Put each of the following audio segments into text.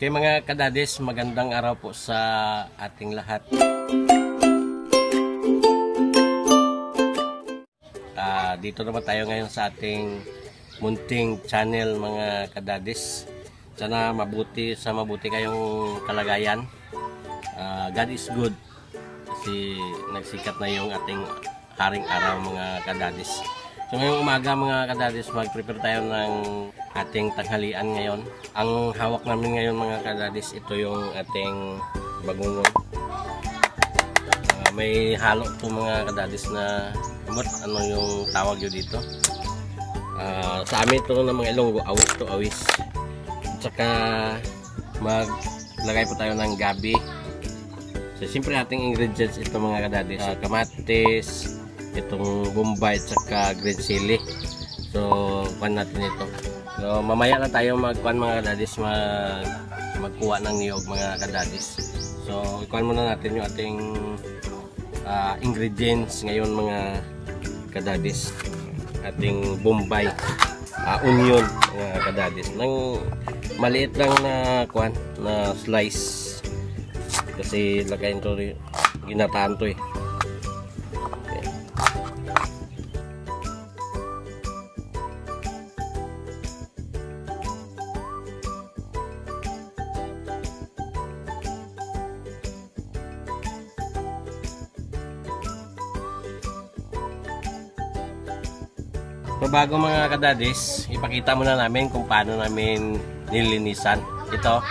Okay mga kadadis, magandang araw po sa ating lahat. Dito naman tayo ngayon sa ating munting channel mga kadadis. Sana mabuti kayong kalagayan. God is good kasi nagsikat na yung ating haring araw mga kadadis. So ngayong umaga mga kadadis, mag-prepare tayo ng ating tanghalian ngayon. Ang hawak namin ngayon mga kadadis, ito yung ating bagungon. May halo to mga kadadis na ano yung tawag yun dito. Sa amin ito ng mga Ilonggo, awis to awis. At saka maglagay po tayo ng gabi. So siyempre ating ingredients ito mga kadadis, kamatis, itong bombay at saka green chili. So kuhan natin ito. So mamaya na tayo magkuhan mga kadadis, magkuha ng niyog mga kadadis. So ikuhan muna natin yung ating ingredients ngayon mga kadadis. Ating bombay, onion mga kadadis, nang maliit lang na kuhan na slice kasi lagayin to, ginataan to eh. So bago mga kadadis, ipakita muna namin kung paano namin nilinisan ito.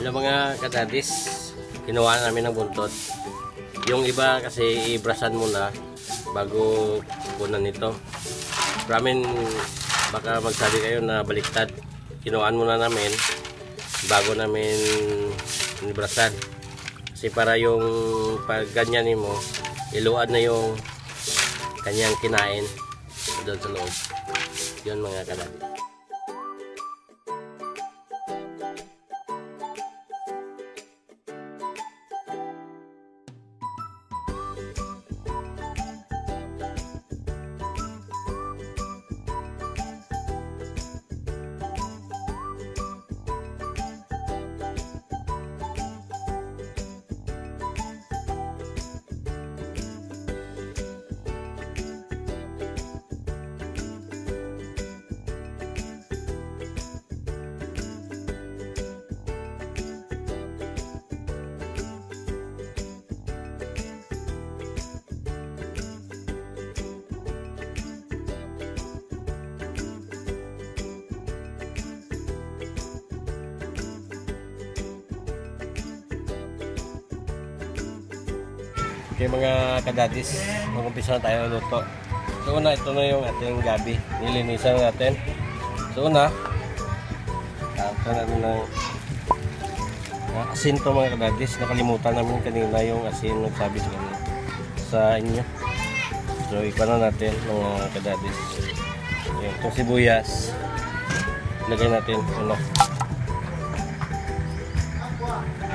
Yung mga kadadis, kinuha namin ng buntot. Yung iba kasi ibrasan muna bago kunan nito. Ramen, baka magsabi kayo na baliktad. Kinuhaan muna namin bago namin ibrasan. Kasi para yung pag ganyanin mo, iluad na yung kanyang kinain doon sa loob. Yun mga kadadis. Okay mga kadadis, mag-umpisa na tayo luto. So una, ito na yung ating gabi. Nilinisan natin. So una, ito natin ng asin to mga kadadis. Nakalimutan namin kanina yung asin nagsabi sa inyo. So ipa na natin mga kadadis. Ayan, itong sibuyas. Lagay natin. Ano.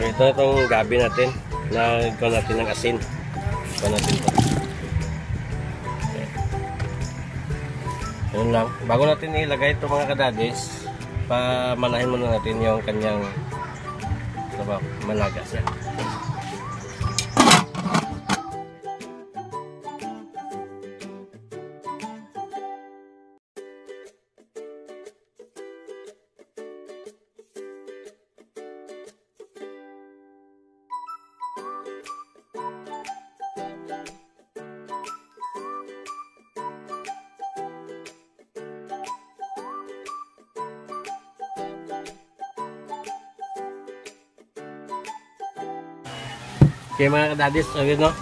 Ito na itong gabi natin. Nagkaw natin ng asin. Ito natin ito. Okay. Yun lang. Bago natin ilagay ito mga kadadis, pamanahin muna natin yung kanyang malaga siya. Okay mga kadadis, ayun no.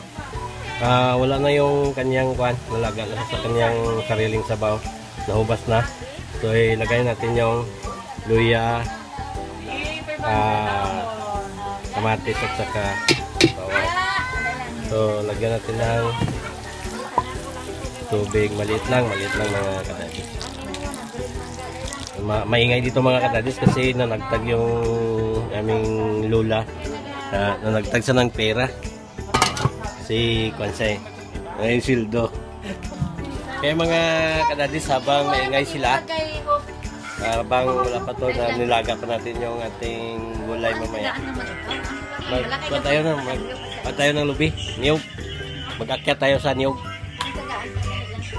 Wala na yung kanyang malaga na sa kanyang sariling sabaw. Nahubas na. So ilagay natin yung luya, kamatis at saka bawang. So lagyan natin ng tubig, maliit lang mga kadadis. Maingay dito mga kadadis kasi nanagtag yung aming lula. Nanagtag sa ng pera si Kwansay ngayon sildo. Kaya mga kadadis, habang maingay sila, habang wala pa to na nilaga pa natin yung ating gulay mamaya, magpatayo ng lubi, niyog, mag-akyat tayo sa niyog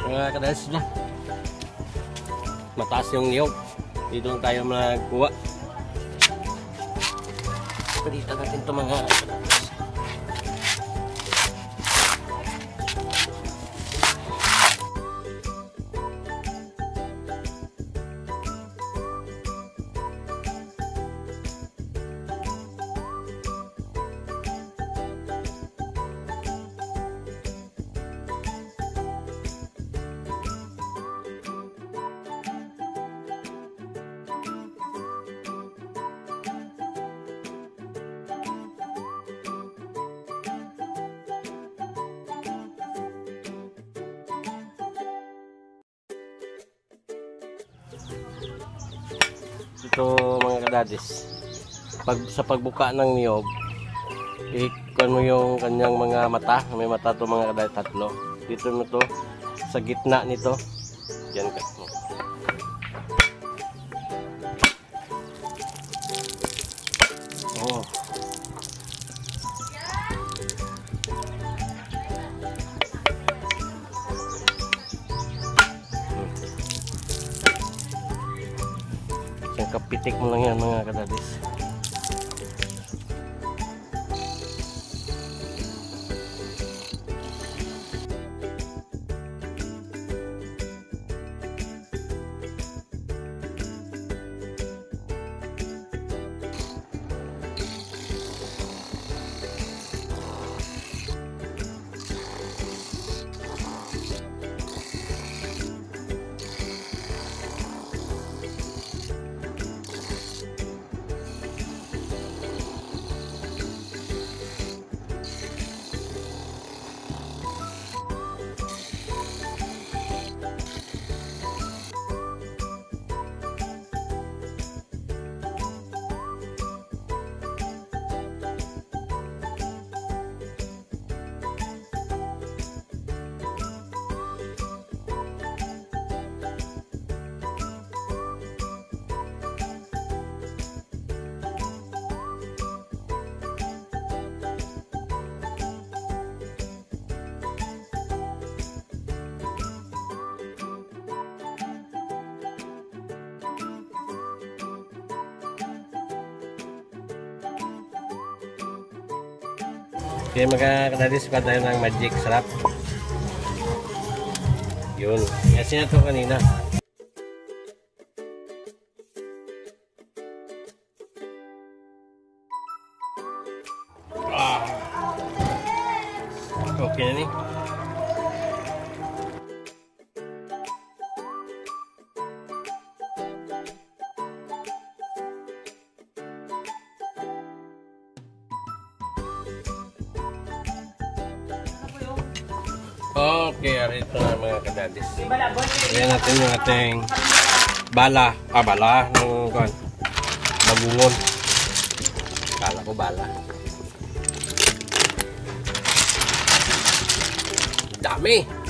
mga kadadis na mataas yung niyog, dito tayo magkuha. Palitan natin ito mga ito mga kadadis. Sa pagbuka ng niyog, ikuan mo yung kanyang mga mata. May mata to mga kadadis, tatlo. Dito mo to sa gitna nito. Yan ka. Oh. Kapitik mo lang yan mga kadadis. Okay mga kadadis, pa tayo ng magic sarap. Yun, kasi na to kanina. Okay na ni. Okay, arito na mga kadadis. Ayan natin yung ating bala. Bala ng bagungon. Kala ko bala. Dami!